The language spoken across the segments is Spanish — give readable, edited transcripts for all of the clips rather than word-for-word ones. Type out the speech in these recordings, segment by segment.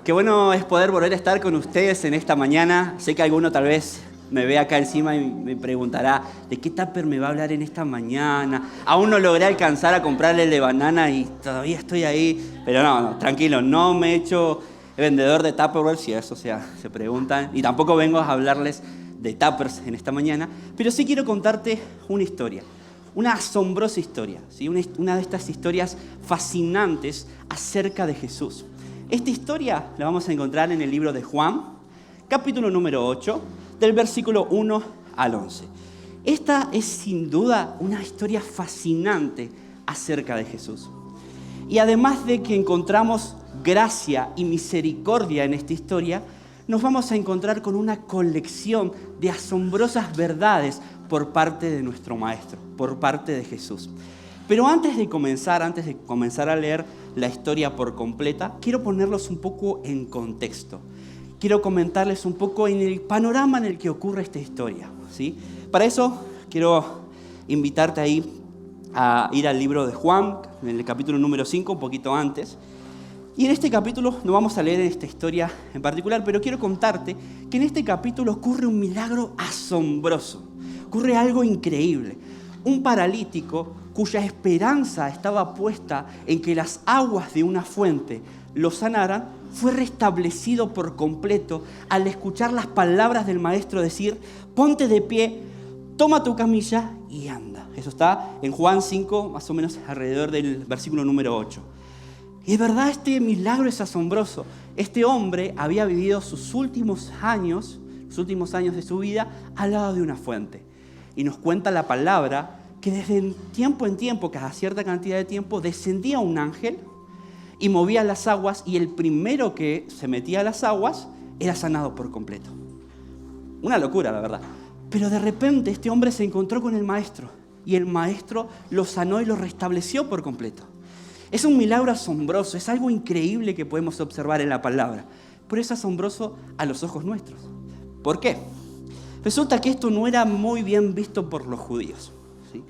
Qué bueno es poder volver a estar con ustedes en esta mañana. Sé que alguno tal vez me ve acá encima y me preguntará, ¿de qué tupper me va a hablar en esta mañana? Aún no logré alcanzar a comprarle el de banana y todavía estoy ahí. Pero no, tranquilo, no me he hecho vendedor de Tupperware, si eso se preguntan. Y tampoco vengo a hablarles de tuppers en esta mañana. Pero sí quiero contarte una historia, una asombrosa historia, ¿sí? Una de estas historias fascinantes acerca de Jesús. Esta historia la vamos a encontrar en el libro de Juan, capítulo número 8, del versículo 1 al 11. Esta es sin duda una historia fascinante acerca de Jesús. Y además de que encontramos gracia y misericordia en esta historia, nos vamos a encontrar con una colección de asombrosas verdades por parte de nuestro Maestro, por parte de Jesús. Pero antes de comenzar a leer la historia por completa, quiero ponerlos un poco en contexto. Quiero comentarles un poco en el panorama en el que ocurre esta historia, ¿sí? Para eso quiero invitarte ahí a ir al libro de Juan, en el capítulo número 5, un poquito antes. Y en este capítulo no vamos a leer esta historia en particular, pero quiero contarte que en este capítulo ocurre un milagro asombroso. Ocurre algo increíble. Un paralítico cuya esperanza estaba puesta en que las aguas de una fuente lo sanaran, fue restablecido por completo al escuchar las palabras del Maestro decir: ponte de pie, toma tu camilla y anda. Eso está en Juan 5, más o menos alrededor del versículo número 8. Y de verdad este milagro es asombroso. Este hombre había vivido los últimos años de su vida al lado de una fuente. Y nos cuenta la palabra que desde tiempo en tiempo, cada cierta cantidad de tiempo, descendía un ángel y movía las aguas, y el primero que se metía a las aguas era sanado por completo. Una locura, la verdad. Pero de repente este hombre se encontró con el Maestro, y el Maestro lo sanó y lo restableció por completo. Es un milagro asombroso, es algo increíble que podemos observar en la palabra, pero es asombroso a los ojos nuestros. ¿Por qué? Resulta que esto no era muy bien visto por los judíos, ¿sí?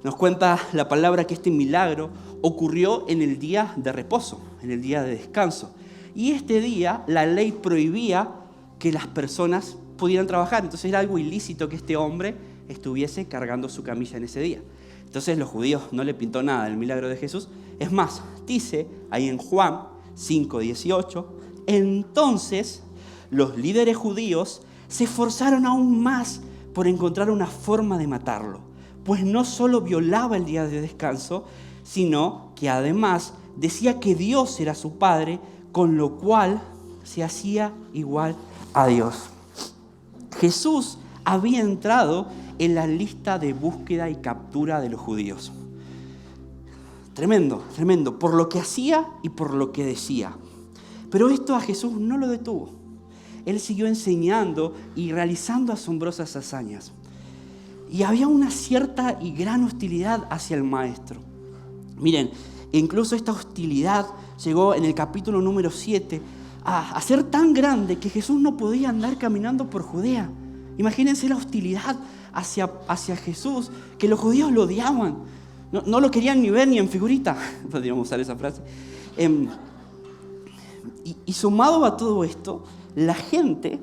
Nos cuenta la palabra que este milagro ocurrió en el día de reposo, en el día de descanso. Y este día la ley prohibía que las personas pudieran trabajar. Entonces era algo ilícito que este hombre estuviese cargando su camilla en ese día. Entonces los judíos no le pintó nada el milagro de Jesús. Es más, dice ahí en Juan 5:18, entonces los líderes judíos se esforzaron aún más por encontrar una forma de matarlo, pues no solo violaba el día de descanso, sino que además decía que Dios era su Padre, con lo cual se hacía igual a Dios. Jesús había entrado en la lista de búsqueda y captura de los judíos. Tremendo, tremendo, por lo que hacía y por lo que decía. Pero esto a Jesús no lo detuvo. Él siguió enseñando y realizando asombrosas hazañas. Y había una cierta y gran hostilidad hacia el Maestro. Miren, incluso esta hostilidad llegó en el capítulo número 7 a ser tan grande que Jesús no podía andar caminando por Judea. Imagínense la hostilidad hacia Jesús, que los judíos lo odiaban. No lo querían ni ver ni en figurita, podríamos usar esa frase. Y sumado a todo esto, la gente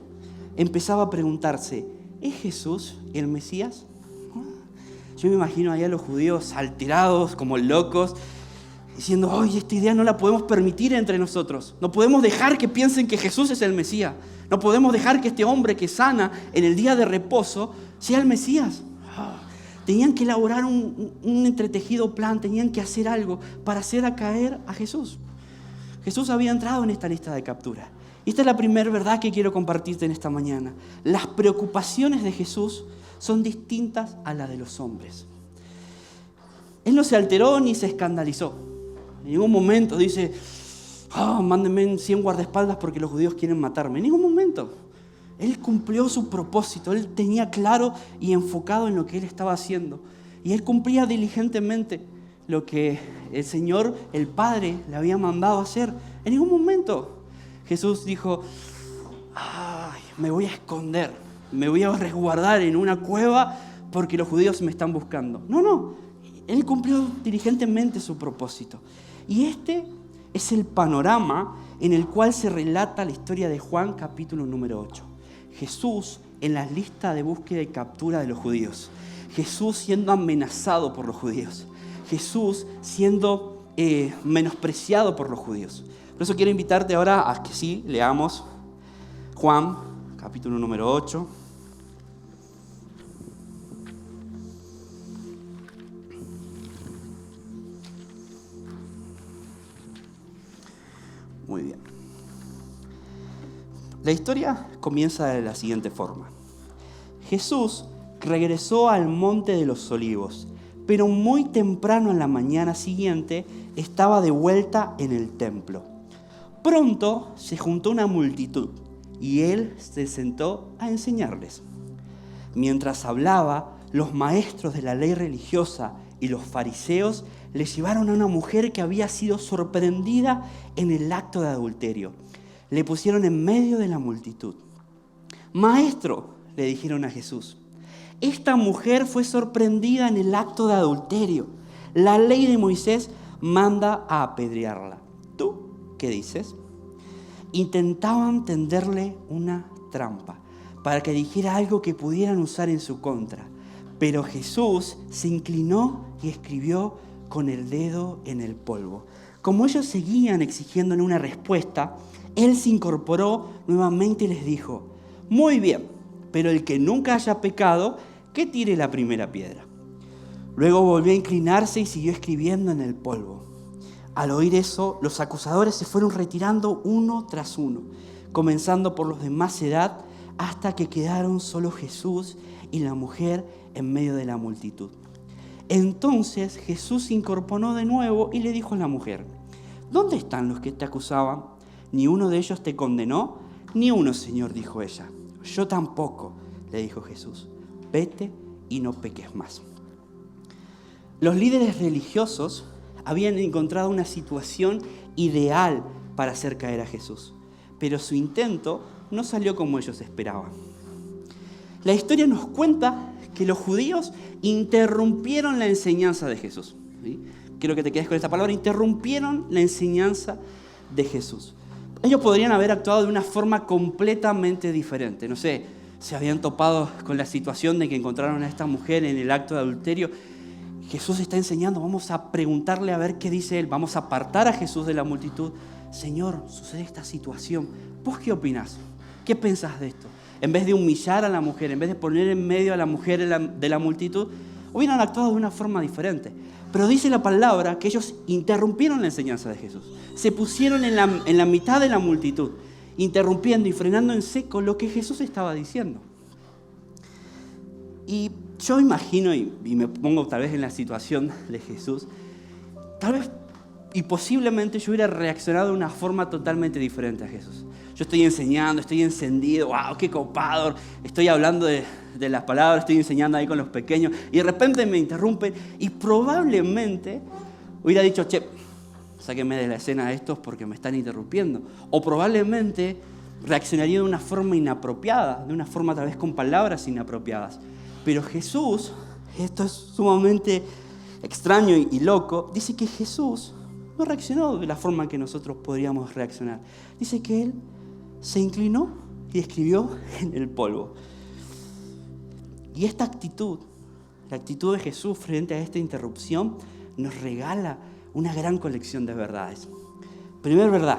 empezaba a preguntarse: ¿es Jesús el Mesías? Yo me imagino ahí a los judíos alterados, como locos, diciendo: oye, esta idea no la podemos permitir entre nosotros. No podemos dejar que piensen que Jesús es el Mesías. No podemos dejar que este hombre que sana en el día de reposo sea el Mesías. Tenían que elaborar un entretejido plan, tenían que hacer algo para hacer a caer a Jesús. Jesús había entrado en esta lista de captura. Y esta es la primera verdad que quiero compartirte en esta mañana. Las preocupaciones de Jesús son distintas a las de los hombres. Él no se alteró ni se escandalizó. En ningún momento dice: mándenme 100 guardaespaldas porque los judíos quieren matarme. En ningún momento. Él cumplió su propósito. Él tenía claro y enfocado en lo que él estaba haciendo. Y él cumplía diligentemente lo que el Señor, el Padre, le había mandado hacer. En ningún momento Jesús dijo: me voy a esconder, me voy a resguardar en una cueva porque los judíos me están buscando. No. Él cumplió diligentemente su propósito. Y este es el panorama en el cual se relata la historia de Juan, capítulo número 8. Jesús en la lista de búsqueda y captura de los judíos. Jesús siendo amenazado por los judíos. Jesús siendo menospreciado por los judíos. Por eso quiero invitarte ahora a que sí leamos Juan, capítulo número 8. Muy bien. La historia comienza de la siguiente forma. Jesús regresó al monte de los olivos, pero muy temprano en la mañana siguiente estaba de vuelta en el templo. Pronto se juntó una multitud y él se sentó a enseñarles. Mientras hablaba, los maestros de la ley religiosa y los fariseos le llevaron a una mujer que había sido sorprendida en el acto de adulterio. Le pusieron en medio de la multitud. «Maestro», le dijeron a Jesús, «esta mujer fue sorprendida en el acto de adulterio. La ley de Moisés manda a apedrearla. ¿Tú qué dices?». Intentaban tenderle una trampa para que dijera algo que pudieran usar en su contra. Pero Jesús se inclinó y escribió con el dedo en el polvo. Como ellos seguían exigiéndole una respuesta, él se incorporó nuevamente y les dijo: «Muy bien, pero el que nunca haya pecado, que tire la primera piedra». Luego volvió a inclinarse y siguió escribiendo en el polvo. Al oír eso, los acusadores se fueron retirando uno tras uno, comenzando por los de más edad, hasta que quedaron solo Jesús y la mujer en medio de la multitud. Entonces Jesús se incorporó de nuevo y le dijo a la mujer: «¿Dónde están los que te acusaban? ¿Ni uno de ellos te condenó?». «Ni uno, Señor», dijo ella. «Yo tampoco», le dijo Jesús. «Vete y no peques más». Los líderes religiosos habían encontrado una situación ideal para hacer caer a Jesús, pero su intento no salió como ellos esperaban. La historia nos cuenta que los judíos interrumpieron la enseñanza de Jesús. ¿Sí? Quiero que te quedes con esta palabra: interrumpieron la enseñanza de Jesús. Ellos podrían haber actuado de una forma completamente diferente. No sé, se habían topado con la situación de que encontraron a esta mujer en el acto de adulterio. Jesús está enseñando, vamos a preguntarle a ver qué dice él. Vamos a apartar a Jesús de la multitud. «Señor, sucede esta situación. ¿Vos qué opinás? ¿Qué pensás de esto?». En vez de humillar a la mujer, en vez de poner en medio a la mujer de la multitud, hubieran actuado de una forma diferente. Pero dice la palabra que ellos interrumpieron la enseñanza de Jesús. Se pusieron en la mitad de la multitud, interrumpiendo y frenando en seco lo que Jesús estaba diciendo. Y yo imagino, y me pongo tal vez en la situación de Jesús, tal vez y posiblemente yo hubiera reaccionado de una forma totalmente diferente a Jesús. Yo estoy enseñando, estoy encendido, ¡wow, qué copado! Estoy hablando de las palabras, estoy enseñando ahí con los pequeños, y de repente me interrumpen, y probablemente hubiera dicho: «Che, sáquenme de la escena de estos porque me están interrumpiendo». O probablemente reaccionaría de una forma inapropiada, de una forma tal vez con palabras inapropiadas. Pero Jesús, esto es sumamente extraño y loco, dice que Jesús no reaccionó de la forma que nosotros podríamos reaccionar. Dice que él se inclinó y escribió en el polvo. Y esta actitud, la actitud de Jesús frente a esta interrupción, nos regala una gran colección de verdades. Primera verdad: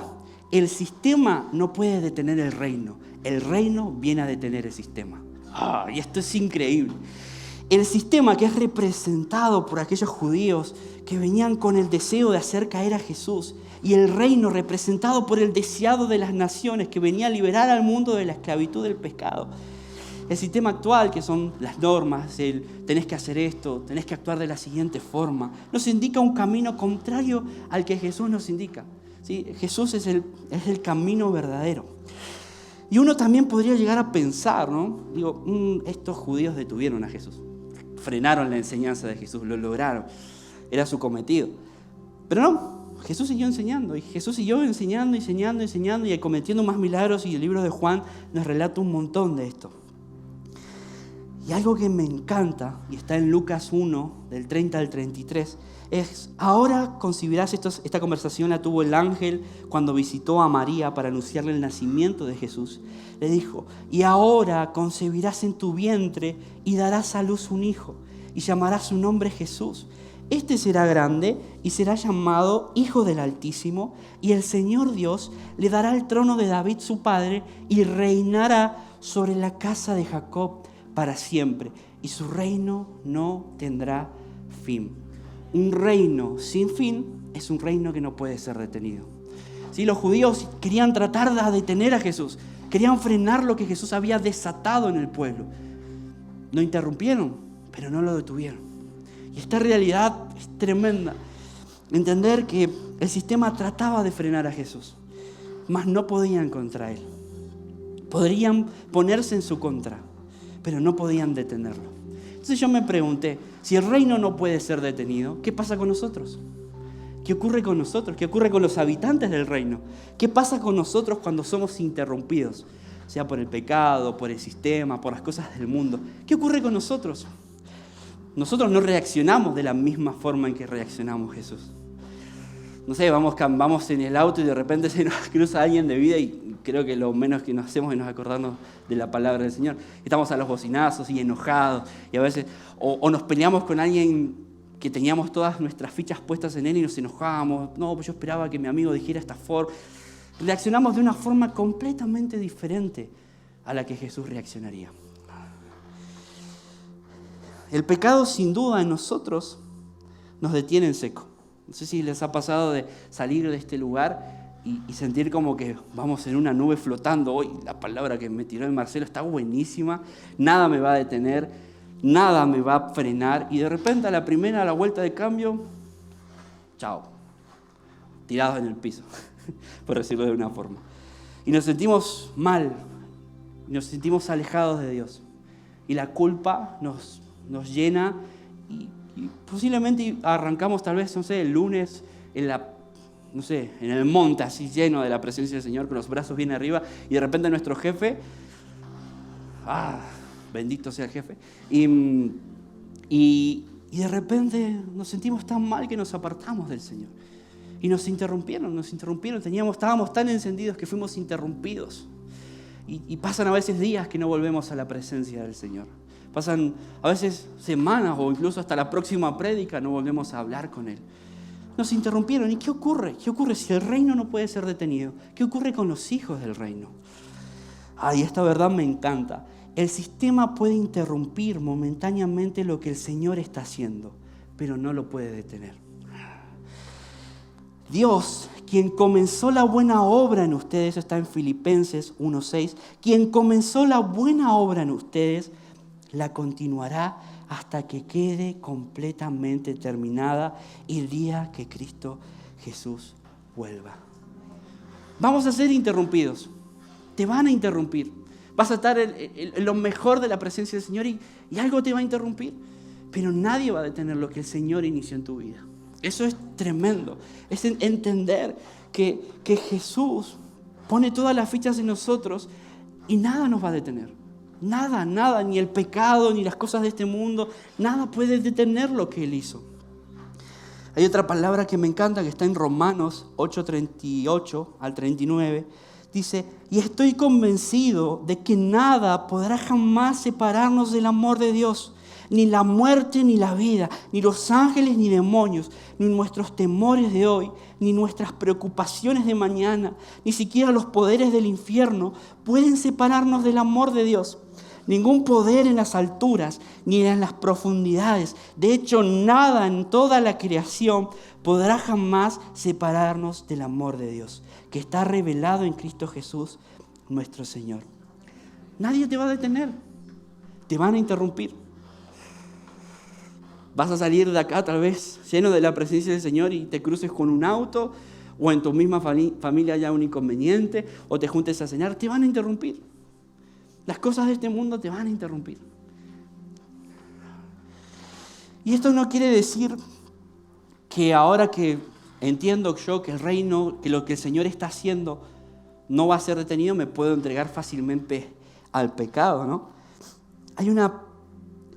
el sistema no puede detener el reino viene a detener el sistema. Y esto es increíble. El sistema, que es representado por aquellos judíos que venían con el deseo de hacer caer a Jesús, y el reino representado por el deseado de las naciones que venía a liberar al mundo de la esclavitud del pecado. El sistema actual, que son las normas, el tenés que hacer esto, tenés que actuar de la siguiente forma, nos indica un camino contrario al que Jesús nos indica. ¿Sí? Jesús es el camino verdadero. Y uno también podría llegar a pensar, ¿no? Digo, estos judíos detuvieron a Jesús. Frenaron la enseñanza de Jesús, lo lograron. Era su cometido. Pero no, Jesús siguió enseñando. Y Jesús siguió enseñando y cometiendo más milagros. Y el libro de Juan nos relata un montón de esto. Y algo que me encanta, y está en Lucas 1, del 30 al 33, es: ahora concebirás, esta conversación la tuvo el ángel cuando visitó a María para anunciarle el nacimiento de Jesús. Le dijo: y ahora concebirás en tu vientre y darás a luz un hijo, y llamarás su nombre Jesús. Este será grande y será llamado Hijo del Altísimo, y el Señor Dios le dará el trono de David su padre, y reinará sobre la casa de Jacob para siempre, y su reino no tendrá fin. Un reino sin fin es un reino que no puede ser detenido. ¿Sí? Los judíos querían tratar de detener a Jesús, querían frenar lo que Jesús había desatado en el pueblo. Lo interrumpieron, pero no lo detuvieron. Y esta realidad es tremenda. Entender que el sistema trataba de frenar a Jesús, mas no podían contra él. Podrían ponerse en su contra, pero no podían detenerlo. Entonces yo me pregunté, si el reino no puede ser detenido, ¿qué pasa con nosotros? ¿Qué ocurre con nosotros? ¿Qué ocurre con los habitantes del reino? ¿Qué pasa con nosotros cuando somos interrumpidos? Sea por el pecado, por el sistema, por las cosas del mundo. ¿Qué ocurre con nosotros? Nosotros no reaccionamos de la misma forma en que reaccionamos Jesús. No sé, vamos en el auto y de repente se nos cruza alguien de vida y creo que lo menos que nos hacemos es nos acordarnos de la palabra del Señor. Estamos a los bocinazos y enojados y a veces o nos peleamos con alguien que teníamos todas nuestras fichas puestas en él y nos enojábamos. No, pues yo esperaba que mi amigo dijera esta forma. Reaccionamos de una forma completamente diferente a la que Jesús reaccionaría. El pecado sin duda en nosotros nos detiene en seco. No sé si les ha pasado de salir de este lugar y sentir como que vamos en una nube flotando. Hoy la palabra que me tiró el Marcelo está buenísima. Nada me va a detener, nada me va a frenar. Y de repente a la vuelta de cambio, chao. Tirados en el piso, por decirlo de una forma. Y nos sentimos mal, nos sentimos alejados de Dios. Y la culpa nos llena y posiblemente arrancamos tal vez, no sé, el lunes en el monte así lleno de la presencia del Señor, con los brazos bien arriba, y de repente nuestro jefe, bendito sea el jefe, y de repente nos sentimos tan mal que nos apartamos del Señor. Y nos interrumpieron, estábamos tan encendidos que fuimos interrumpidos. Y pasan a veces días que no volvemos a la presencia del Señor. Pasan a veces semanas o incluso hasta la próxima prédica no volvemos a hablar con Él. Nos interrumpieron. ¿Y qué ocurre? ¿Qué ocurre si el reino no puede ser detenido? ¿Qué ocurre con los hijos del reino? Y esta verdad me encanta. El sistema puede interrumpir momentáneamente lo que el Señor está haciendo, pero no lo puede detener. Dios, quien comenzó la buena obra en ustedes, está en Filipenses 1:6, quien comenzó la buena obra en ustedes, la continuará hasta que quede completamente terminada el día que Cristo Jesús vuelva. Vamos a ser interrumpidos. Te van a interrumpir. Vas a estar en lo mejor de la presencia del Señor y algo te va a interrumpir. Pero nadie va a detener lo que el Señor inició en tu vida. Eso es tremendo. Es entender que Jesús pone todas las fichas en nosotros y nada nos va a detener. Nada, ni el pecado, ni las cosas de este mundo, nada puede detener lo que Él hizo. Hay otra palabra que me encanta que está en Romanos 8:38 al 39. Dice: y estoy convencido de que nada podrá jamás separarnos del amor de Dios. Ni la muerte ni la vida, ni los ángeles ni demonios, ni nuestros temores de hoy, ni nuestras preocupaciones de mañana, ni siquiera los poderes del infierno pueden separarnos del amor de Dios. Ningún poder en las alturas ni en las profundidades, de hecho nada en toda la creación podrá jamás separarnos del amor de Dios, que está revelado en Cristo Jesús, nuestro Señor. Nadie te va a detener, te van a interrumpir. Vas a salir de acá tal vez lleno de la presencia del Señor y te cruces con un auto, o en tu misma familia haya un inconveniente, o te juntes a cenar, te van a interrumpir. Las cosas de este mundo te van a interrumpir. Y esto no quiere decir que ahora que entiendo yo que el reino, que lo que el Señor está haciendo no va a ser detenido, me puedo entregar fácilmente al pecado, ¿no? Hay una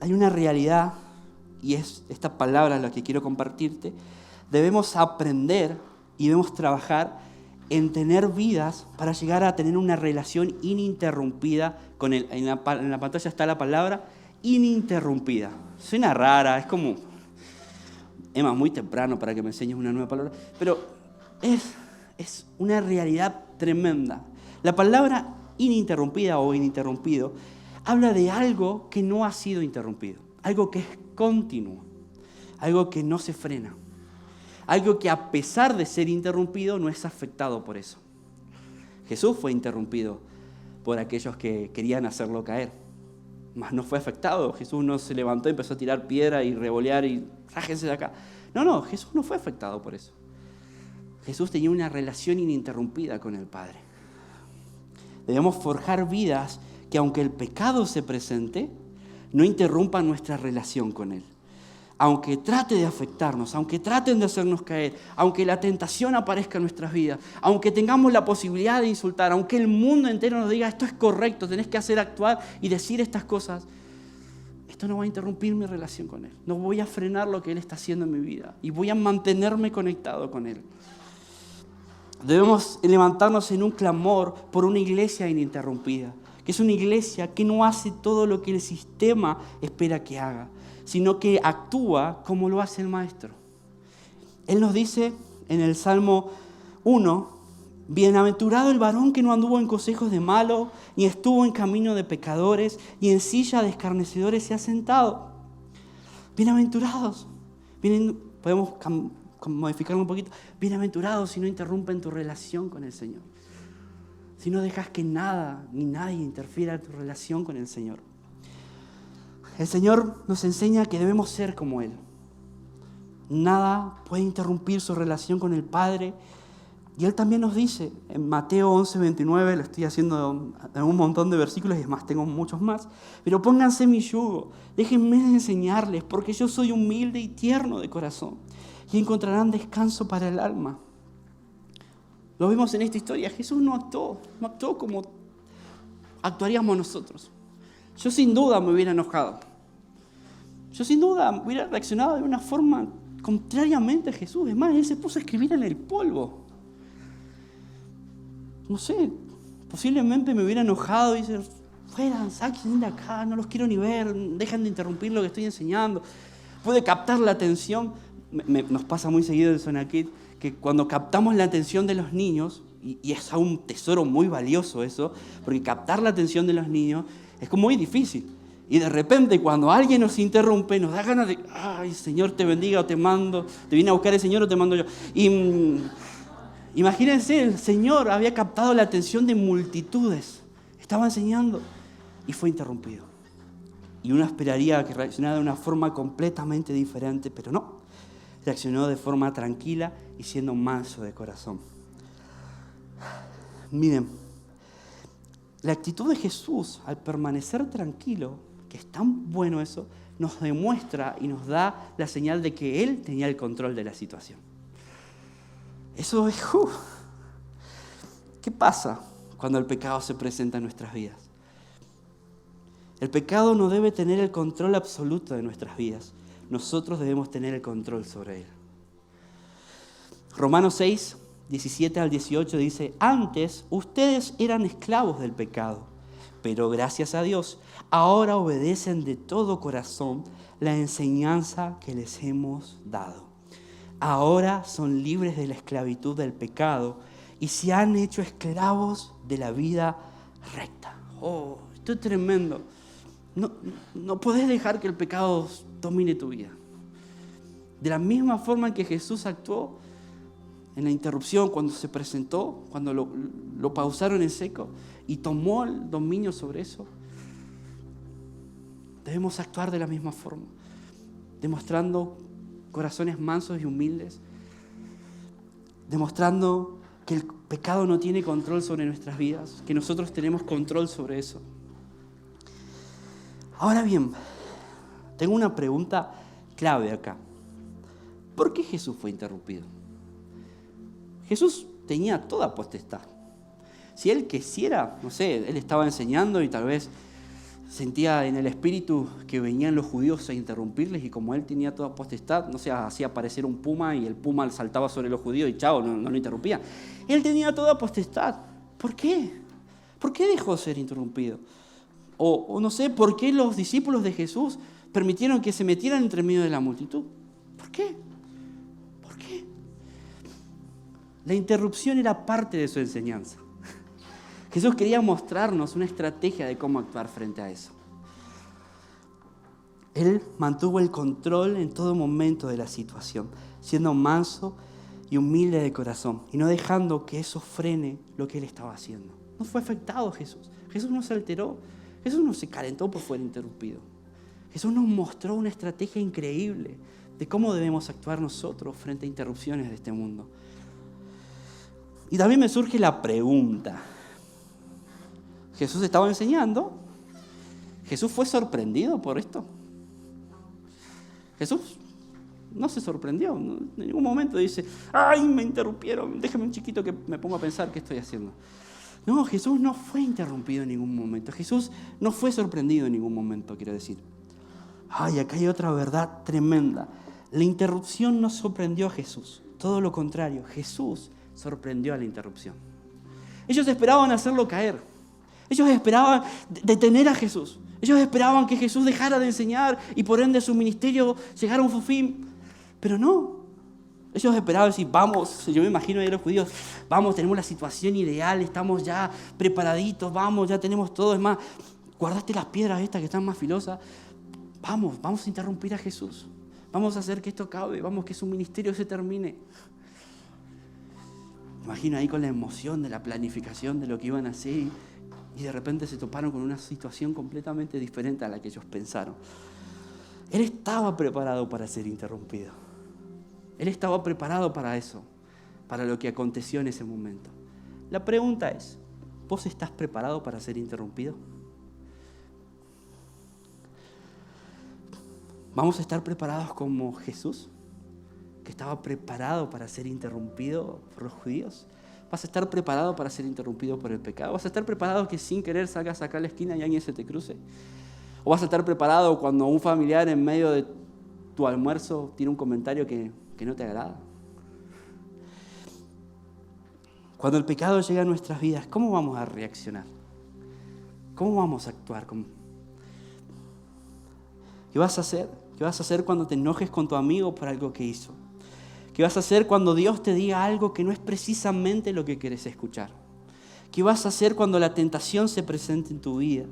hay una realidad, y es esta palabra la que quiero compartirte. Debemos aprender y debemos trabajar en tener vidas para llegar a tener una relación ininterrumpida con Él. En la pantalla está la palabra ininterrumpida. Suena rara, es como, Emma, muy temprano para que me enseñes una nueva palabra, pero es una realidad tremenda. La palabra ininterrumpida o ininterrumpido habla de algo que no ha sido interrumpido, algo que es continuo, algo que no se frena, algo que a pesar de ser interrumpido no es afectado por eso. Jesús fue interrumpido por aquellos que querían hacerlo caer, mas no fue afectado. Jesús no se levantó y empezó a tirar piedra y revolear y rájense de acá. No, Jesús no fue afectado por eso. Jesús tenía una relación ininterrumpida con el Padre. Debemos forjar vidas que aunque el pecado se presente, no interrumpan nuestra relación con Él. Aunque trate de afectarnos, aunque traten de hacernos caer, aunque la tentación aparezca en nuestras vidas, aunque tengamos la posibilidad de insultar, aunque el mundo entero nos diga esto es correcto, tenés que hacer actuar y decir estas cosas, esto no va a interrumpir mi relación con Él. No voy a frenar lo que Él está haciendo en mi vida y voy a mantenerme conectado con Él. Debemos levantarnos en un clamor por una iglesia ininterrumpida, que es una iglesia que no hace todo lo que el sistema espera que haga, sino que actúa como lo hace el Maestro. Él nos dice en el Salmo 1, bienaventurado el varón que no anduvo en consejos de malos, ni estuvo en camino de pecadores, y en silla de escarnecedores se ha sentado. Bienaventurados. Podemos modificarlo un poquito. Bienaventurados si no interrumpen tu relación con el Señor. Si no dejas que nada ni nadie interfiera en tu relación con el Señor. El Señor nos enseña que debemos ser como Él. Nada puede interrumpir su relación con el Padre. Y Él también nos dice en Mateo 11:29, lo estoy haciendo en un montón de versículos y es más, tengo muchos más. Pero pónganse mi yugo, déjenme enseñarles, porque yo soy humilde y tierno de corazón. Y encontrarán descanso para el alma. Lo vimos en esta historia. Jesús no actuó como actuaríamos nosotros. Yo sin duda me hubiera enojado. Yo sin duda hubiera reaccionado de una forma contrariamente a Jesús. Es más, Él se puso a escribir en el polvo. No sé, posiblemente me hubiera enojado y decir, fuera, saquen de acá, no los quiero ni ver, dejen de interrumpir lo que estoy enseñando. Puede captar la atención. Nos pasa muy seguido en Zona Kids que cuando captamos la atención de los niños, y es un tesoro muy valioso eso, porque captar la atención de los niños es como muy difícil. Y de repente cuando alguien nos interrumpe, nos da ganas de, ay, Señor te bendiga o te mando, te viene a buscar el Señor o te mando yo. Y imagínense, el Señor había captado la atención de multitudes, estaba enseñando y fue interrumpido. Y uno esperaría que reaccionara de una forma completamente diferente, pero no. Reaccionó de forma tranquila y siendo manso de corazón. Miren, la actitud de Jesús al permanecer tranquilo, que es tan bueno eso, nos demuestra y nos da la señal de que Él tenía el control de la situación. Eso es... ¿Qué pasa cuando el pecado se presenta en nuestras vidas? El pecado no debe tener el control absoluto de nuestras vidas. Nosotros debemos tener el control sobre él. Romanos 6, 17 al 18 dice, antes ustedes eran esclavos del pecado, pero gracias a Dios, ahora obedecen de todo corazón la enseñanza que les hemos dado. Ahora son libres de la esclavitud del pecado y se han hecho esclavos de la vida recta. Oh, esto es tremendo. No podés dejar que el pecado domine tu vida. De la misma forma en que Jesús actuó en la interrupción, cuando se presentó, cuando lo pausaron en seco y tomó el dominio sobre eso, debemos actuar de la misma forma, demostrando corazones mansos y humildes, demostrando que el pecado no tiene control sobre nuestras vidas, que nosotros tenemos control sobre eso. Ahora bien, tengo una pregunta clave acá. ¿Por qué Jesús fue interrumpido? Jesús tenía toda potestad. Si Él quisiera, no sé, Él estaba enseñando y tal vez sentía en el espíritu que venían los judíos a interrumpirles y como él tenía toda potestad, no se hacía aparecer un puma y el puma saltaba sobre los judíos y chao, no lo interrumpía. Él tenía toda potestad. ¿Por qué? ¿Por qué dejó de ser interrumpido? O no sé, ¿por qué los discípulos de Jesús permitieron que se metieran entre medio de la multitud? ¿Por qué? ¿Por qué? La interrupción era parte de su enseñanza. Jesús quería mostrarnos una estrategia de cómo actuar frente a eso. Él mantuvo el control en todo momento de la situación, siendo manso y humilde de corazón y no dejando que eso frene lo que él estaba haciendo. No fue afectado Jesús. Jesús no se alteró. Jesús no se calentó por fuera interrumpido. Jesús nos mostró una estrategia increíble de cómo debemos actuar nosotros frente a interrupciones de este mundo. Y también me surge la pregunta. Jesús estaba enseñando. ¿Jesús fue sorprendido por esto? Jesús no se sorprendió. En ningún momento dice, ¡ay, me interrumpieron! Déjame un chiquito que me ponga a pensar qué estoy haciendo. No, Jesús no fue interrumpido en ningún momento. Jesús no fue sorprendido en ningún momento, quiero decir. ¡Ay, acá hay otra verdad tremenda! La interrupción no sorprendió a Jesús. Todo lo contrario, Jesús sorprendió a la interrupción. Ellos esperaban hacerlo caer. Ellos esperaban detener a Jesús. Ellos esperaban que Jesús dejara de enseñar y por ende su ministerio llegara a un fin. Pero no. Ellos esperaban decir, vamos, yo me imagino a los judíos, vamos, tenemos la situación ideal, estamos ya preparaditos, vamos, ya tenemos todo. Es más, guardaste las piedras estas que están más filosas. Vamos a interrumpir a Jesús. Vamos a hacer que esto acabe, vamos que su ministerio se termine. Me imagino ahí con la emoción de la planificación de lo que iban a hacer. Y de repente se toparon con una situación completamente diferente a la que ellos pensaron. Él estaba preparado para ser interrumpido. Él estaba preparado para eso, para lo que aconteció en ese momento. La pregunta es, ¿vos estás preparado para ser interrumpido? ¿Vamos a estar preparados como Jesús, que estaba preparado para ser interrumpido por los judíos? ¿Vas a estar preparado para ser interrumpido por el pecado? ¿Vas a estar preparado que sin querer salgas acá a la esquina y alguien se te cruce? ¿O vas a estar preparado cuando un familiar en medio de tu almuerzo tiene un comentario que no te agrada? Cuando el pecado llega a nuestras vidas, ¿cómo vamos a reaccionar? ¿Cómo vamos a actuar? ¿Qué vas a hacer? ¿Qué vas a hacer cuando te enojes con tu amigo por algo que hizo? ¿Qué vas a hacer cuando Dios te diga algo que no es precisamente lo que quieres escuchar? ¿Qué vas a hacer cuando la tentación se presente en tu vida?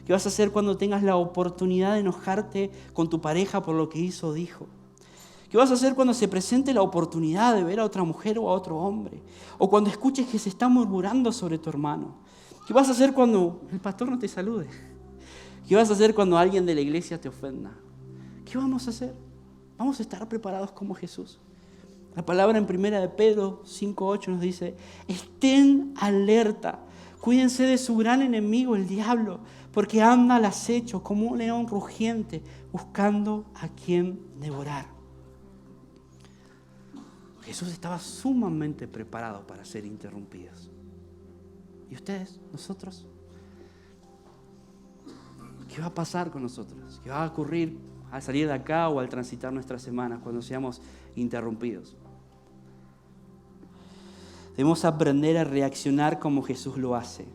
¿Qué vas a hacer cuando tengas la oportunidad de enojarte con tu pareja por lo que hizo o dijo? ¿Qué vas a hacer cuando se presente la oportunidad de ver a otra mujer o a otro hombre? O cuando escuches que se está murmurando sobre tu hermano. ¿Qué vas a hacer cuando el pastor no te salude? ¿Qué vas a hacer cuando alguien de la iglesia te ofenda? ¿Qué vamos a hacer? ¿Vamos a estar preparados como Jesús? La palabra en 1 de Pedro 5:8 nos dice, estén alerta, cuídense de su gran enemigo, el diablo, porque anda al acecho como un león rugiente, buscando a quien devorar. Jesús estaba sumamente preparado para ser interrumpidos. ¿Y ustedes? ¿Nosotros? ¿Qué va a pasar con nosotros? ¿Qué va a ocurrir al salir de acá o al transitar nuestras semanas cuando seamos interrumpidos? Debemos aprender a reaccionar como Jesús lo hace.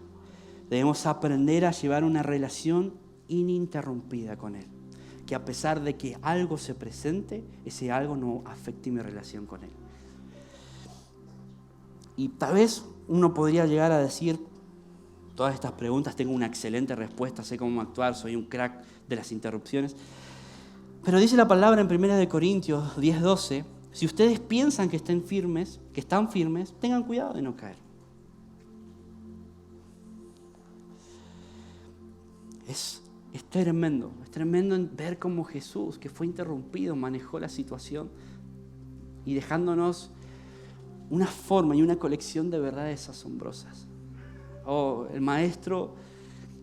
Debemos aprender a llevar una relación ininterrumpida con Él. Que a pesar de que algo se presente, ese algo no afecte mi relación con Él. Y tal vez uno podría llegar a decir, todas estas preguntas, tengo una excelente respuesta, sé cómo actuar, soy un crack de las interrupciones. Pero dice la palabra en 1 Corintios 10:12, si ustedes piensan que están firmes, tengan cuidado de no caer. Es tremendo en ver cómo Jesús, que fue interrumpido, manejó la situación y dejándonos una forma y una colección de verdades asombrosas. El maestro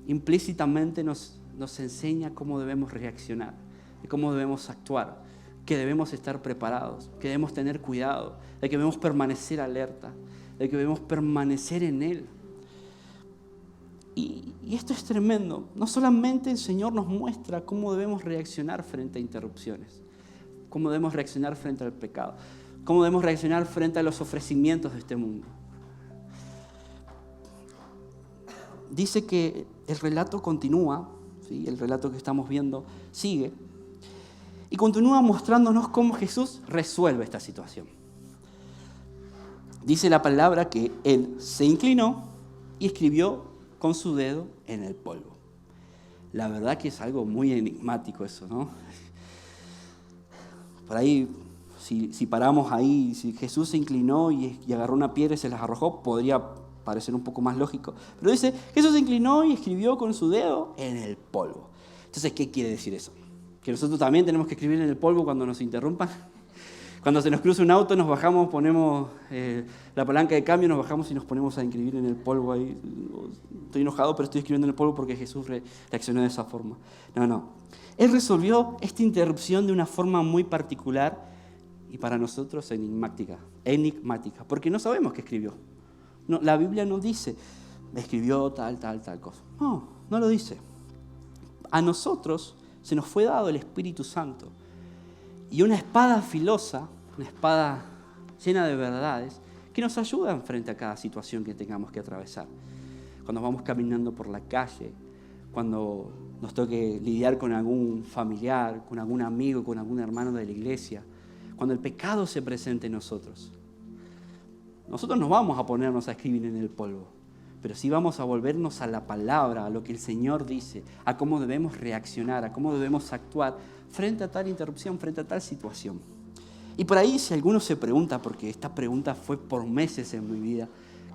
implícitamente nos enseña cómo debemos reaccionar, de cómo debemos actuar, que debemos estar preparados, que debemos tener cuidado, de que debemos permanecer alerta, de que debemos permanecer en Él. Y esto es tremendo. No solamente el Señor nos muestra cómo debemos reaccionar frente a interrupciones, cómo debemos reaccionar frente al pecado, cómo debemos reaccionar frente a los ofrecimientos de este mundo. Dice que el relato continúa, ¿sí? El relato que estamos viendo sigue, y continúa mostrándonos cómo Jesús resuelve esta situación. Dice la palabra que Él se inclinó y escribió con su dedo en el polvo. La verdad que es algo muy enigmático eso, ¿no? Por ahí, si paramos ahí, si Jesús se inclinó y agarró una piedra y se las arrojó, podría parecer un poco más lógico. Pero dice, Jesús se inclinó y escribió con su dedo en el polvo. Entonces, ¿qué quiere decir eso? ¿Que nosotros también tenemos que escribir en el polvo cuando nos interrumpan? Cuando se nos cruza un auto, nos bajamos, ponemos la palanca de cambio, nos bajamos y nos ponemos a escribir en el polvo ahí. Estoy enojado, pero estoy escribiendo en el polvo porque Jesús reaccionó de esa forma. No. Él resolvió esta interrupción de una forma muy particular y para nosotros enigmática, porque no sabemos qué escribió. No, la Biblia no dice, escribió tal cosa. No lo dice. A nosotros se nos fue dado el Espíritu Santo y una espada filosa, una espada llena de verdades, que nos ayudan frente a cada situación que tengamos que atravesar. Cuando vamos caminando por la calle, cuando nos toque lidiar con algún familiar, con algún amigo, con algún hermano de la iglesia, cuando el pecado se presente en nosotros. Nosotros no vamos a ponernos a escribir en el polvo, pero sí vamos a volvernos a la palabra, a lo que el Señor dice, a cómo debemos reaccionar, a cómo debemos actuar frente a tal interrupción, frente a tal situación. Y por ahí, si alguno se pregunta, porque esta pregunta fue por meses en mi vida,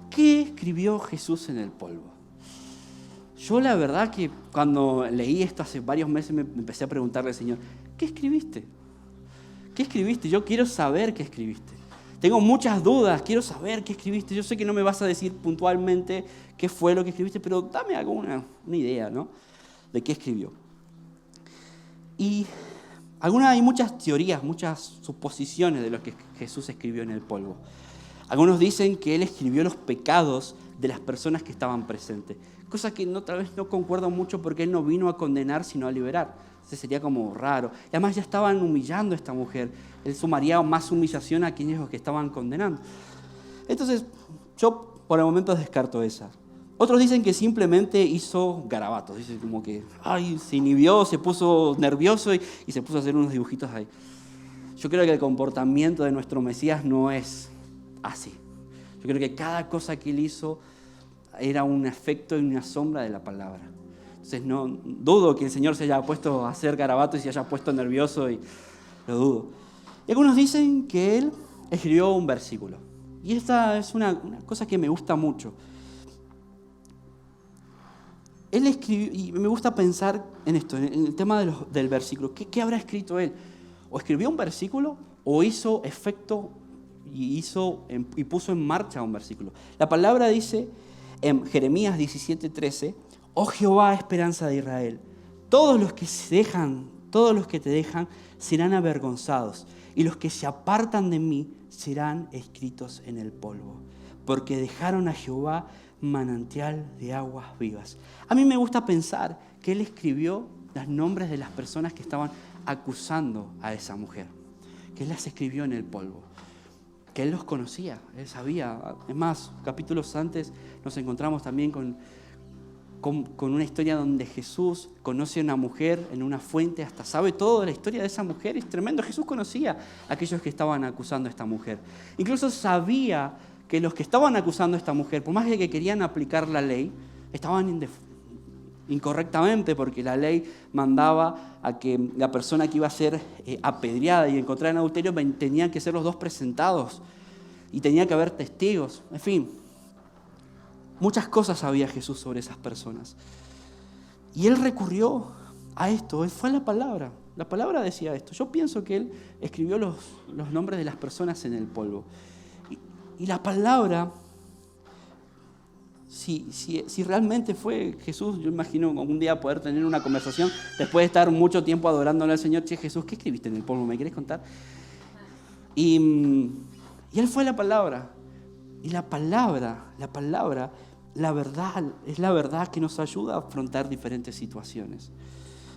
¿qué escribió Jesús en el polvo? Yo la verdad que cuando leí esto hace varios meses me empecé a preguntarle al Señor, ¿qué escribiste? ¿Qué escribiste? Yo quiero saber qué escribiste. Tengo muchas dudas, quiero saber qué escribiste. Yo sé que no me vas a decir puntualmente qué fue lo que escribiste, pero dame alguna idea, ¿no? De qué escribió. Y hay muchas teorías, muchas suposiciones de lo que Jesús escribió en el polvo. Algunos dicen que Él escribió los pecados de las personas que estaban presentes, cosa que tal vez no concuerdo mucho porque Él no vino a condenar, sino a liberar. Sería como raro. Y además ya estaban humillando a esta mujer. Él sumaría más humillación a aquellos que estaban condenando. Entonces, yo por el momento descarto esa. Otros dicen que simplemente hizo garabatos. Dice como que se inhibió, se puso nervioso y se puso a hacer unos dibujitos ahí. Yo creo que el comportamiento de nuestro Mesías no es así. Yo creo que cada cosa que Él hizo era un efecto y una sombra de la palabra. Entonces no dudo que el Señor se haya puesto a hacer garabatos y se haya puesto nervioso, y lo dudo. Y algunos dicen que Él escribió un versículo. Y esta es una cosa que me gusta mucho. Él escribió, y me gusta pensar en esto, en el tema del versículo. ¿Qué habrá escrito Él? ¿O escribió un versículo o hizo efecto y puso en marcha un versículo? La palabra dice en Jeremías 17:13, oh Jehová, esperanza de Israel, todos los que te dejan serán avergonzados, y los que se apartan de mí serán escritos en el polvo, porque dejaron a Jehová manantial de aguas vivas. A mí me gusta pensar que Él escribió los nombres de las personas que estaban acusando a esa mujer, que Él las escribió en el polvo, que Él los conocía, Él sabía. Es más, capítulos antes nos encontramos también con una historia donde Jesús conoce a una mujer en una fuente, hasta sabe toda la historia de esa mujer. Es tremendo. Jesús conocía a aquellos que estaban acusando a esta mujer. Incluso sabía que los que estaban acusando a esta mujer, por más que querían aplicar la ley, estaban incorrectamente, porque la ley mandaba a que la persona que iba a ser apedreada y encontrada en adulterio tenían que ser los dos presentados y tenía que haber testigos. En fin, muchas cosas sabía Jesús sobre esas personas. Y Él recurrió a esto. Él fue a la palabra. La palabra decía esto. Yo pienso que Él escribió los nombres de las personas en el polvo. Y la palabra, si realmente fue Jesús, yo imagino algún día poder tener una conversación después de estar mucho tiempo adorándole al Señor. Che, Jesús, ¿qué escribiste en el polvo? ¿Me querés contar? Y Él fue a la palabra. Y la palabra es la verdad que nos ayuda a afrontar diferentes situaciones.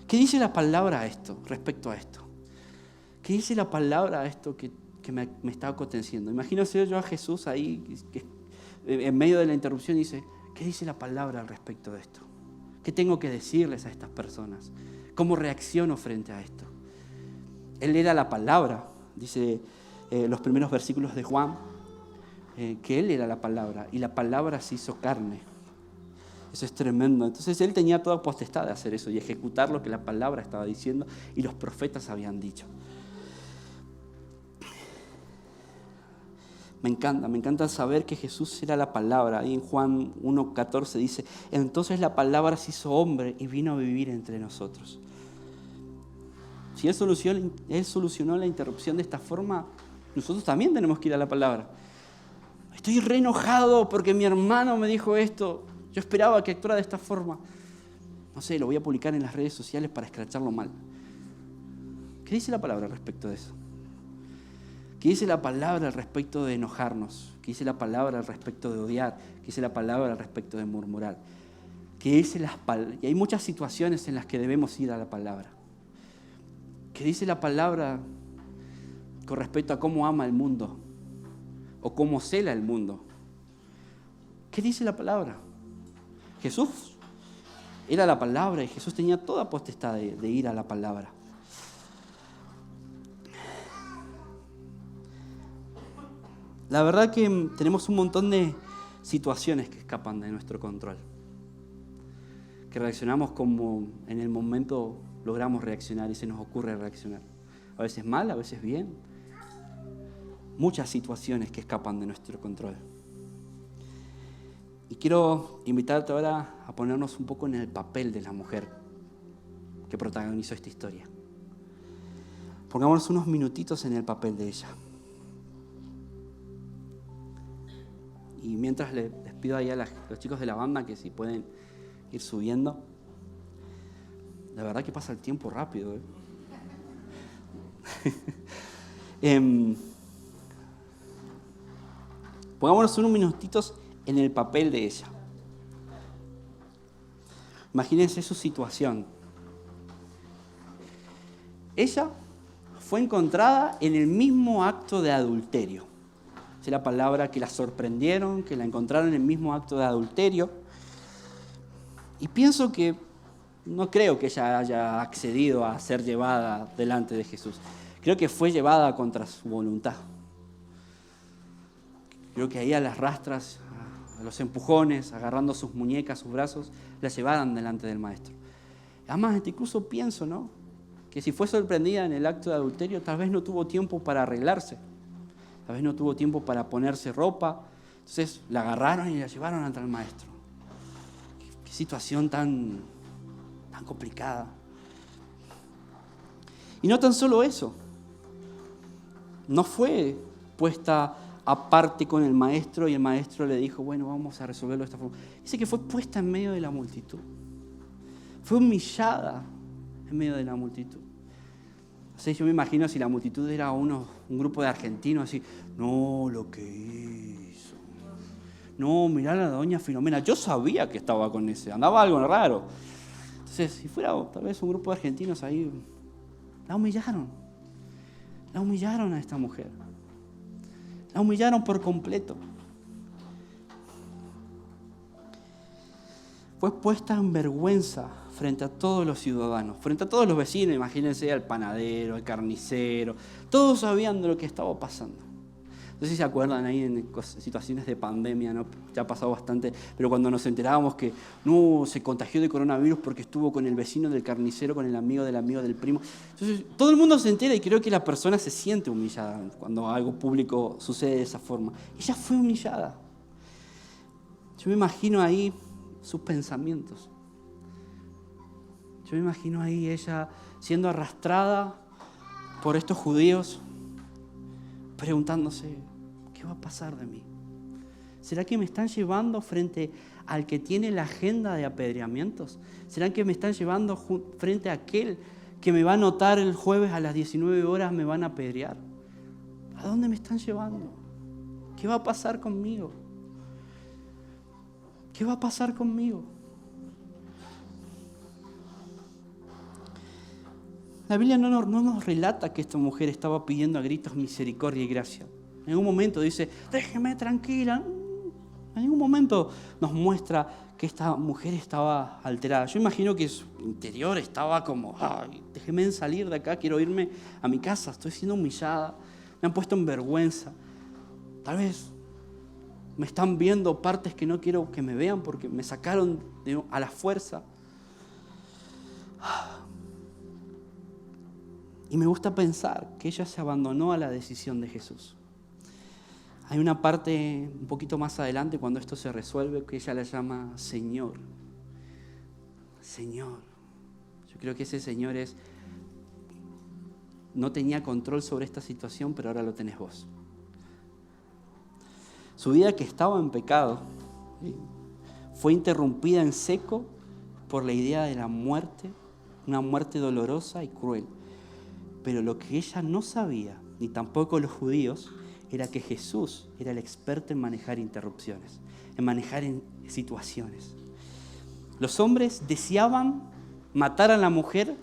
¿Qué dice la palabra respecto a esto? ¿Qué dice la palabra a esto que me está aconteciendo? Imagínense yo a Jesús ahí, que en medio de la interrupción dice, ¿qué dice la palabra al respecto de esto? ¿Qué tengo que decirles a estas personas? ¿Cómo reacciono frente a esto? Él era la palabra, dice los primeros versículos de Juan, que Él era la palabra y la palabra se hizo carne. Eso es tremendo. Entonces Él tenía toda potestad de hacer eso y ejecutar lo que la palabra estaba diciendo y los profetas habían dicho. Me encanta saber que Jesús era la palabra. Ahí en Juan 1:14 dice, entonces la palabra se hizo hombre y vino a vivir entre nosotros. Si Él solucionó la interrupción de esta forma, nosotros también tenemos que ir a la palabra. Estoy re enojado porque mi hermano me dijo esto. Yo esperaba que actuara de esta forma. No sé, lo voy a publicar en las redes sociales para escracharlo mal. ¿Qué dice la palabra respecto de eso? ¿Qué dice la palabra al respecto de enojarnos? ¿Qué dice la palabra al respecto de odiar? ¿Qué dice la palabra al respecto de murmurar? ¿Qué dice y hay muchas situaciones en las que debemos ir a la palabra. ¿Qué dice la palabra con respecto a cómo ama el mundo? ¿O cómo cela el mundo? ¿Qué dice la palabra? Jesús era la palabra y Jesús tenía toda potestad de ir a la palabra. La verdad que tenemos un montón de situaciones que escapan de nuestro control. Que reaccionamos como en el momento logramos reaccionar y se nos ocurre reaccionar. A veces mal, a veces bien. Muchas situaciones que escapan de nuestro control. Y quiero invitarte ahora a ponernos un poco en el papel de la mujer que protagonizó esta historia. Pongámonos unos minutitos en el papel de ella. Y mientras les pido ahí a los chicos de la banda que si pueden ir subiendo. La verdad que pasa el tiempo rápido. Pongámonos unos minutitos en el papel de ella. Imagínense su situación. Ella fue encontrada en el mismo acto de adulterio. Es la palabra que la sorprendieron, que la encontraron en el mismo acto de adulterio. Y pienso que no creo que ella haya accedido a ser llevada delante de Jesús. Creo que fue llevada contra su voluntad. Creo que ahí a las rastras, a los empujones, agarrando sus muñecas, sus brazos, la llevaran delante del maestro. Además, incluso pienso, ¿no?, que si fue sorprendida en el acto de adulterio, tal vez no tuvo tiempo para arreglarse. Tal vez no tuvo tiempo para ponerse ropa. Entonces la agarraron y la llevaron ante el maestro. Qué situación tan complicada. Y no tan solo eso. No fue puesta aparte con el maestro y el maestro le dijo, bueno, vamos a resolverlo de esta forma. Dice que fue puesta en medio de la multitud. Fue humillada en medio de la multitud. O sea, yo me imagino si la multitud era un grupo de argentinos así, no, lo que hizo. No, mirá a la doña Filomena, yo sabía que estaba con ese, andaba algo raro. Entonces, si fuera tal vez un grupo de argentinos ahí, la humillaron a esta mujer. La humillaron por completo. Fue puesta en vergüenza frente a todos los ciudadanos, frente a todos los vecinos, imagínense al panadero, al carnicero, todos sabían de lo que estaba pasando. No sé si se acuerdan ahí en situaciones de pandemia, ¿no? Ya ha pasado bastante, pero cuando nos enterábamos que no se contagió de coronavirus porque estuvo con el vecino del carnicero, con el amigo del primo. Entonces, todo el mundo se entera y creo que la persona se siente humillada cuando algo público sucede de esa forma. Ella fue humillada. Yo me imagino ahí sus pensamientos. Yo me imagino ahí ella siendo arrastrada por estos judíos, preguntándose, ¿qué va a pasar de mí? ¿Será que me están llevando frente al que tiene la agenda de apedreamientos? ¿Será que me están llevando frente a aquel que me va a anotar el jueves a las 19 horas me van a apedrear? ¿A dónde me están llevando? ¿Qué va a pasar conmigo? ¿Qué va a pasar conmigo? La Biblia no nos relata que esta mujer estaba pidiendo a gritos misericordia y gracia. En ningún momento dice, déjeme tranquila. En ningún momento nos muestra que esta mujer estaba alterada. Yo imagino que su interior estaba como, ay, déjeme salir de acá, quiero irme a mi casa, estoy siendo humillada, me han puesto en vergüenza. Tal vez me están viendo partes que no quiero que me vean porque me sacaron a la fuerza. Y me gusta pensar que ella se abandonó a la decisión de Jesús. Hay una parte un poquito más adelante cuando esto se resuelve que ella la llama Señor. Señor. Yo creo que ese Señor no tenía control sobre esta situación, pero ahora lo tenés vos. Su vida, que estaba en pecado, fue interrumpida en seco por la idea de la muerte, una muerte dolorosa y cruel. Pero lo que ella no sabía, ni tampoco los judíos, era que Jesús era el experto en manejar interrupciones, en manejar situaciones. Los hombres deseaban matar a la mujer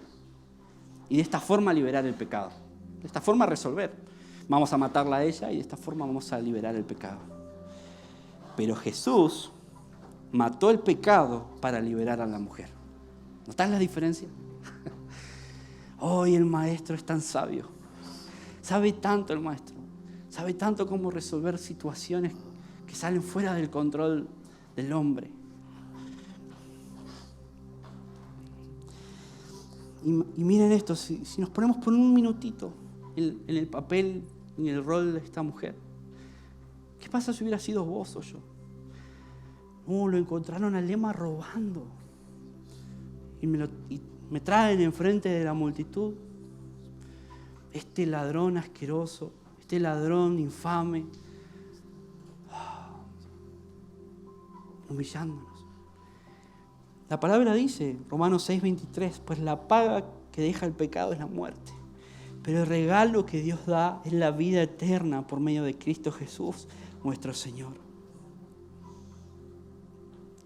y de esta forma liberar el pecado. De esta forma resolver. Vamos a matarla a ella y de esta forma vamos a liberar el pecado. Pero Jesús mató el pecado para liberar a la mujer. ¿Notás la diferencia? Hoy el maestro es tan sabio. Sabe tanto el maestro. Sabe tanto cómo resolver situaciones que salen fuera del control del hombre. Y miren esto, si nos ponemos por un minutito en el papel, en el rol de esta mujer, ¿qué pasa si hubiera sido vos o yo? Lo encontraron a Lema robando y me traen enfrente de la multitud este ladrón asqueroso, este ladrón infame, humillándonos. La palabra dice, Romanos 6:23, pues la paga que deja el pecado es la muerte, pero el regalo que Dios da es la vida eterna por medio de Cristo Jesús, nuestro Señor.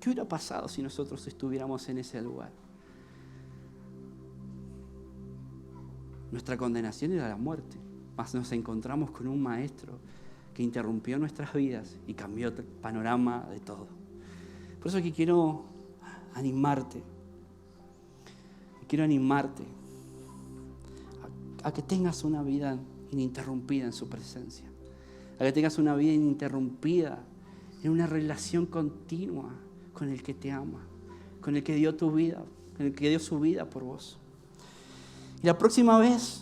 ¿Qué hubiera pasado si nosotros estuviéramos en ese lugar? Nuestra condenación era la muerte, mas nos encontramos con un maestro que interrumpió nuestras vidas y cambió el panorama de todo. Por eso que quiero animarte a que tengas una vida ininterrumpida en su presencia, a que tengas una vida ininterrumpida en una relación continua con el que te ama, con el que dio tu vida, con el que dio su vida por vos. Y la próxima vez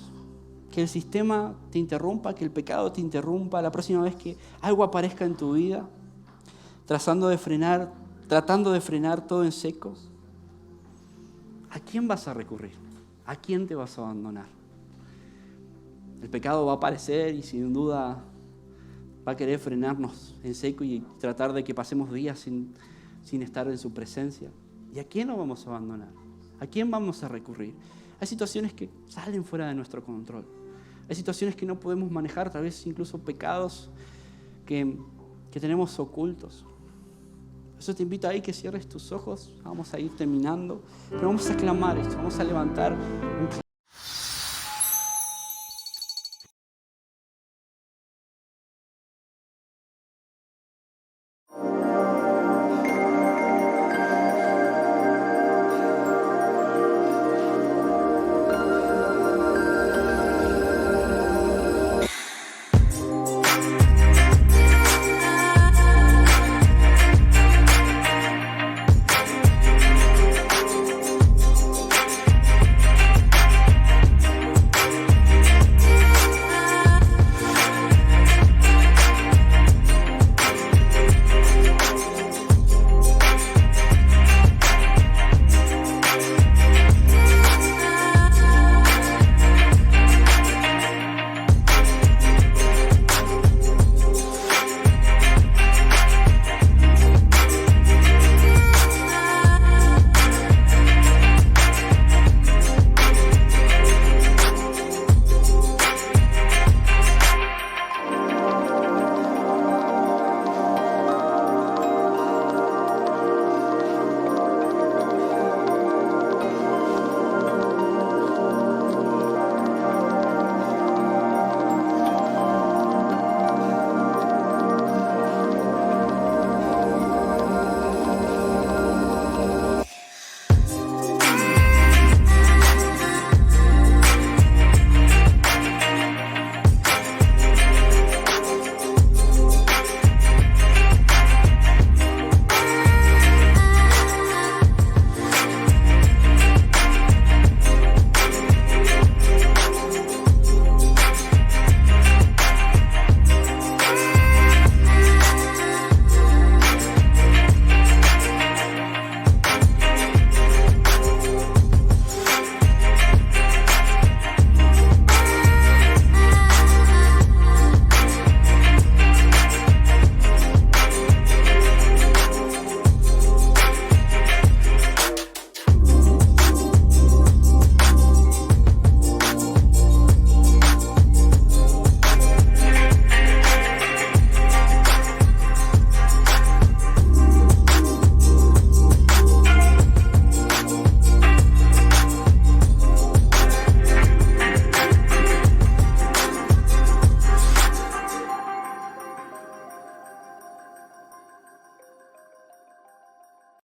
que el sistema te interrumpa, que el pecado te interrumpa, la próxima vez que algo aparezca en tu vida, tratando de frenar todo en seco, ¿a quién vas a recurrir? ¿A quién te vas a abandonar? El pecado va a aparecer y sin duda va a querer frenarnos en seco y tratar de que pasemos días sin estar en su presencia. ¿Y a quién nos vamos a abandonar? ¿A quién vamos a recurrir? Hay situaciones que salen fuera de nuestro control. Hay situaciones que no podemos manejar, tal vez incluso pecados que tenemos ocultos. Por eso te invito ahí que cierres tus ojos. Vamos a ir terminando, pero vamos a clamar esto, vamos a levantar